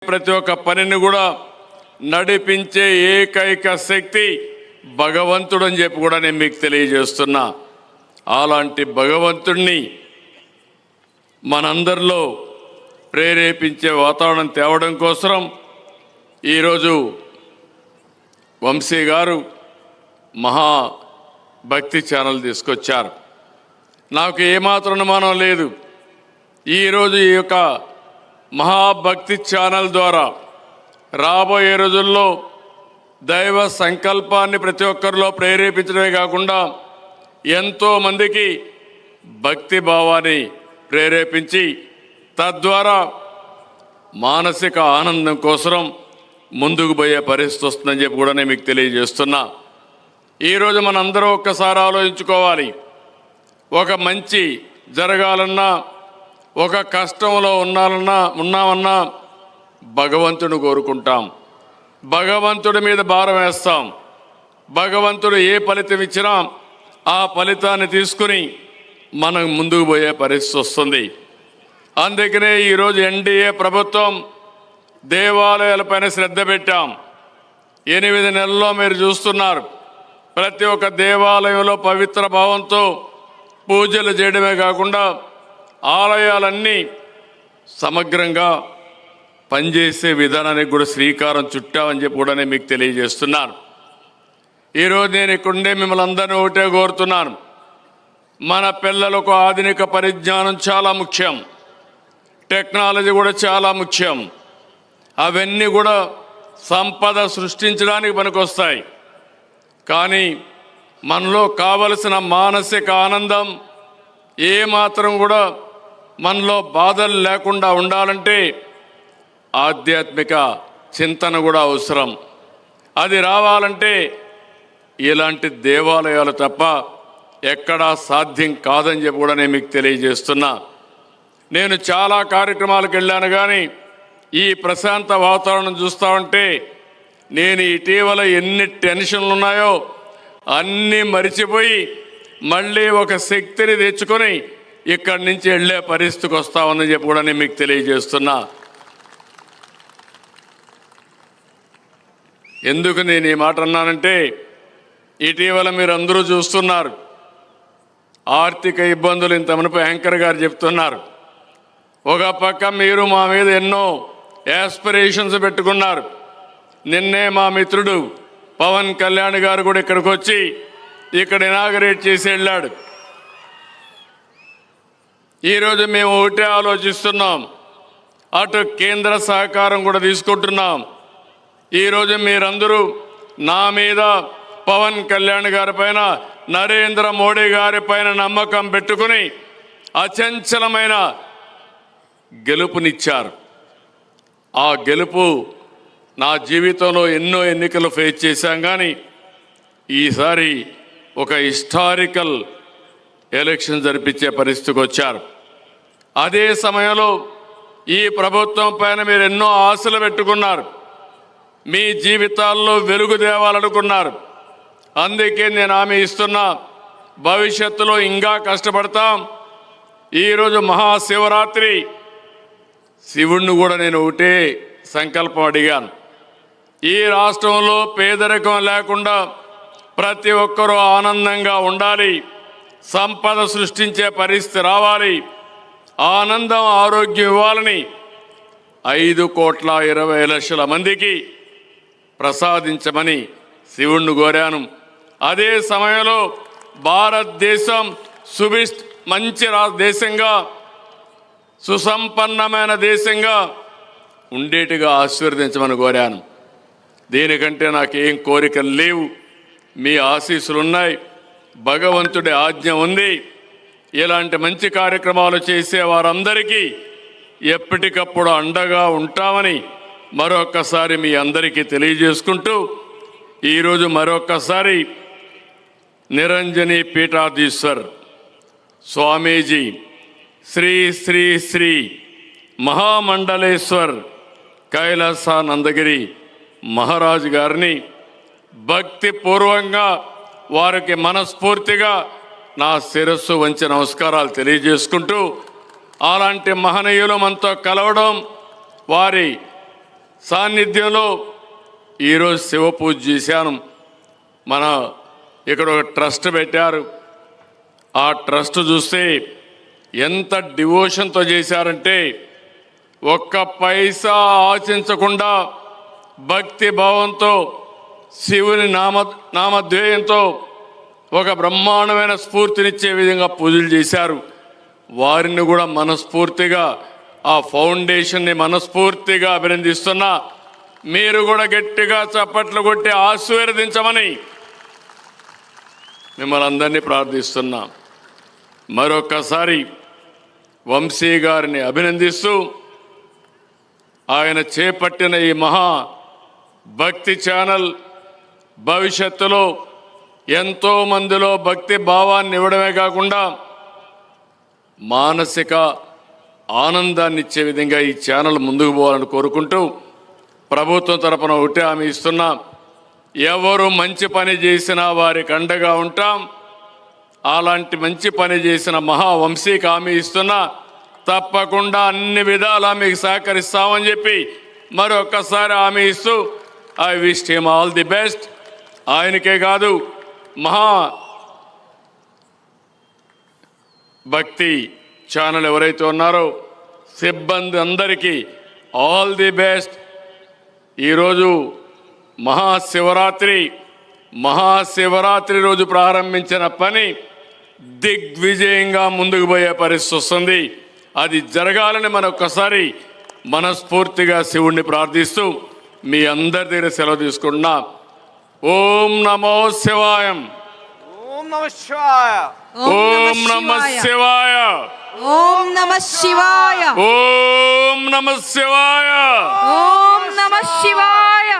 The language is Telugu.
ప్రతి ఒక్క పనిని కూడా నడిపించే ఏకైక శక్తి భగవంతుడు అని చెప్పి కూడా నేను మీకు తెలియజేస్తున్నా. అలాంటి భగవంతుడిని మనందరిలో ప్రేరేపించే వాతావరణం తేవడం కోసం ఈరోజు వంశీ గారు మహా భక్తి ఛానల్ తీసుకొచ్చారు. నాకు ఏమాత్రం అనుమానం లేదు, ఈరోజు ఈ యొక్క మహాభక్తి ఛానల్ ద్వారా రాబోయే రోజుల్లో దైవ సంకల్పాన్ని ప్రతి ఒక్కరిలో ప్రేరేపించడమే కాకుండా ఎంతోమందికి భక్తి భావాన్ని ప్రేరేపించి తద్వారా మానసిక ఆనందం కోసం ముందుకు పోయే పరిస్థితి వస్తుందని చెప్పి కూడా నేను మీకు తెలియజేస్తున్నా. ఈరోజు మనందరం ఒక్కసారి ఆలోచించుకోవాలి. ఒక మంచి జరగాలన్నా, ఒక కష్టంలో ఉన్నామన్నా భగవంతుని కోరుకుంటాం, భగవంతుడి మీద భారం వేస్తాం. భగవంతుడు ఏ ఫలితం ఇచ్చినా ఆ ఫలితాన్ని తీసుకుని మనం ముందుకు పోయే పరిస్థితి వస్తుంది. అందుకనే ఈరోజు ఎన్డీఏ ప్రభుత్వం దేవాలయాలపైన శ్రద్ధ పెట్టాం. 8 నెలల్లో మీరు చూస్తున్నారు, ప్రతి ఒక్క దేవాలయంలో పవిత్ర భావంతో పూజలు చేయడమే కాకుండా ఆలయాలన్నీ సమగ్రంగా పనిచేసే విధానానికి కూడా శ్రీకారం చుట్టామని చెప్పి కూడా నేను మీకు తెలియజేస్తున్నాను. ఈరోజు నేను ఇక్కడుండే మిమ్మల్ని అందరినీ ఒకటే కోరుతున్నాను, మన పిల్లలకు ఆధునిక పరిజ్ఞానం చాలా ముఖ్యం, టెక్నాలజీ కూడా చాలా ముఖ్యం. అవన్నీ కూడా సంపద సృష్టించడానికి పనికొస్తాయి. కానీ మనలో కావలసిన మానసిక ఆనందం ఏమాత్రం కూడా మనలో బాధలు లేకుండా ఉండాలంటే ఆధ్యాత్మిక చింతన కూడా అవసరం. అది రావాలంటే ఇలాంటి దేవాలయాలు తప్ప ఎక్కడా సాధ్యం కాదని చెప్పి కూడా నేను మీకు తెలియజేస్తున్నా. నేను చాలా కార్యక్రమాలకు వెళ్ళాను, కానీ ఈ ప్రశాంత వాతావరణం చూస్తూ ఉంటే నేను ఇటీవల ఎన్ని టెన్షన్లు ఉన్నాయో అన్నీ మరిచిపోయి మళ్ళీ ఒక శక్తిని తెచ్చుకొని ఇక్కడి నుంచి వెళ్ళే పరిస్థితికి వస్తా ఉందని చెప్పి కూడా నేను మీకు తెలియజేస్తున్నా. ఎందుకు నేను ఈ మాట అన్నానంటే, ఇటీవల మీరు అందరూ చూస్తున్నారు, ఆర్థిక ఇబ్బందులు ఇంత మునుపు యాంకర్ గారు చెప్తున్నారు. ఒక పక్క మీరు మా మీద ఎన్నో యాస్పిరేషన్స్ పెట్టుకున్నారు. నిన్నే మా మిత్రుడు పవన్ కళ్యాణ్ గారు కూడా ఇక్కడికి వచ్చి ఇక్కడ ఇనాగరేట్ చేసి వెళ్ళాడు. ఈరోజు మేము ఒకటే ఆలోచిస్తున్నాం, అటు కేంద్ర సహకారం కూడా తీసుకుంటున్నాం. ఈరోజు మీరందరూ నా మీద, పవన్ కళ్యాణ్ గారి పైన, నరేంద్ర మోడీ గారి పైన నమ్మకం పెట్టుకుని అచంచలమైన గెలుపునిచ్చారు. ఆ గెలుపు నా జీవితంలో ఎన్నో ఎన్నికలు ఫేస్ చేశాం, కానీ ఈసారి ఒక హిస్టారికల్ ఎలక్షన్ జరిపించే పరిస్థితికి వచ్చారు. అదే సమయంలో ఈ ప్రభుత్వం పైన మీరు ఎన్నో ఆశలు పెట్టుకున్నారు, మీ జీవితాల్లో వెలుగు తేవాలనుకున్నారు. అందుకే నేను హామీ ఇస్తున్నా, భవిష్యత్తులో ఇంకా కష్టపడతాం. ఈరోజు మహాశివరాత్రి, శివుణ్ణి కూడా నేను ఒకటే సంకల్పం అడిగాను, ఈ రాష్ట్రంలో పేదరికం లేకుండా ప్రతి ఒక్కరూ ఆనందంగా ఉండాలి, సంపద సృష్టించే పరిస్థితి రావాలి, ఆనందం ఆరోగ్యం ఇవ్వాలని 5,20,00,000 మందికి ప్రసాదించమని శివుణ్ణి కోరాను. అదే సమయంలో భారతదేశం మంచి దేశంగా, సుసంపన్నమైన దేశంగా ఉండేట్టుగా ఆశీర్వదించమని కోరాను. దీనికంటే నాకేం కోరికలు లేవు, మీ ఆశీస్సులు ఉన్నాయి, భగవంతుడి ఆజ్ఞ ఉంది. ఇలాంటి మంచి కార్యక్రమాలు చేసే వారందరికీ ఎప్పటికప్పుడు అండగా ఉంటామని మరొక్కసారి మీ అందరికీ తెలియజేసుకుంటూ, ఈరోజు మరొక్కసారి నిరంజని పీఠాధీశ్వర్ స్వామీజీ శ్రీ శ్రీ శ్రీ మహామండలేశ్వర్ కైలాసానందగిరి మహారాజు గారిని భక్తిపూర్వంగా, వారికి మనస్ఫూర్తిగా నా శిరస్సు వంచి నమస్కారాలు తెలియజేసుకుంటూ, అలాంటి మహనీయులు మనతో కలవడం, వారి సాన్నిధ్యంలో ఈరోజు శివ పూజ చేశాను. మన ఇక్కడ ఒక ట్రస్ట్ పెట్టారు. ఆ ట్రస్ట్ చూస్తే ఎంత డివోషన్తో చేశారంటే ఒక్క పైసా ఆశించకుండా భక్తి భావంతో శివుని నామధ్యేయంతో ఒక బ్రహ్మాండమైన స్ఫూర్తినిచ్చే విధంగా పూజలు చేశారు. వారిని కూడా మనస్ఫూర్తిగా ఆ ఫౌండేషన్ని మనస్ఫూర్తిగా అభినందిస్తున్నా. మీరు కూడా గట్టిగా చప్పట్లు కొట్టి ఆశీర్వదించమని మిమ్మల్ని అందరినీ ప్రార్థిస్తున్నా. మరొకసారి వంశీ గారిని అభినందిస్తూ ఆయన చేపట్టిన ఈ మహా భక్తి ఛానల్ భవిష్యత్తులో ఎంతో మందిలో భక్తి భావాన్ని ఇవ్వడమే కాకుండా మానసిక ఆనందాన్ని ఇచ్చే విధంగా ఈ ఛానల్ ముందుకు పోవాలని కోరుకుంటూ ప్రభుత్వం తరపున ఒకటే హామీ ఇస్తున్నా. ఎవరు మంచి పని చేసినా వారికి అండగా ఉంటాం. అలాంటి మంచి పని చేసిన మహావంశీకి హామీ ఇస్తున్నా. తప్పకుండా అన్ని విధాలా మీకు సహకరిస్తామని చెప్పి మరొకసారి హామీ ఇస్తూ I wish him all the best. ఆయనకే కాదు మహా భక్తి ఛానల్ ఎవరైతే ఉన్నారో సిబ్బంది అందరికీ ఆల్ ది బెస్ట్. ఈరోజు మహాశివరాత్రి రోజు ప్రారంభించిన పని దిగ్విజయంగా ముందుకు పోయే పరిస్థితి వస్తుంది. అది జరగాలని మరొకసారి మనస్ఫూర్తిగా శివుణ్ణి ప్రార్థిస్తూ మీ అందరి దగ్గర సెలవు తీసుకుంటున్నా. ఓం నమో శివాయం. ఓం నమః శివాయ. ఓం నమః శివాయ. ఓం నమః శివాయ. ఓం నమః శివాయ. ఓం నమః శివాయ.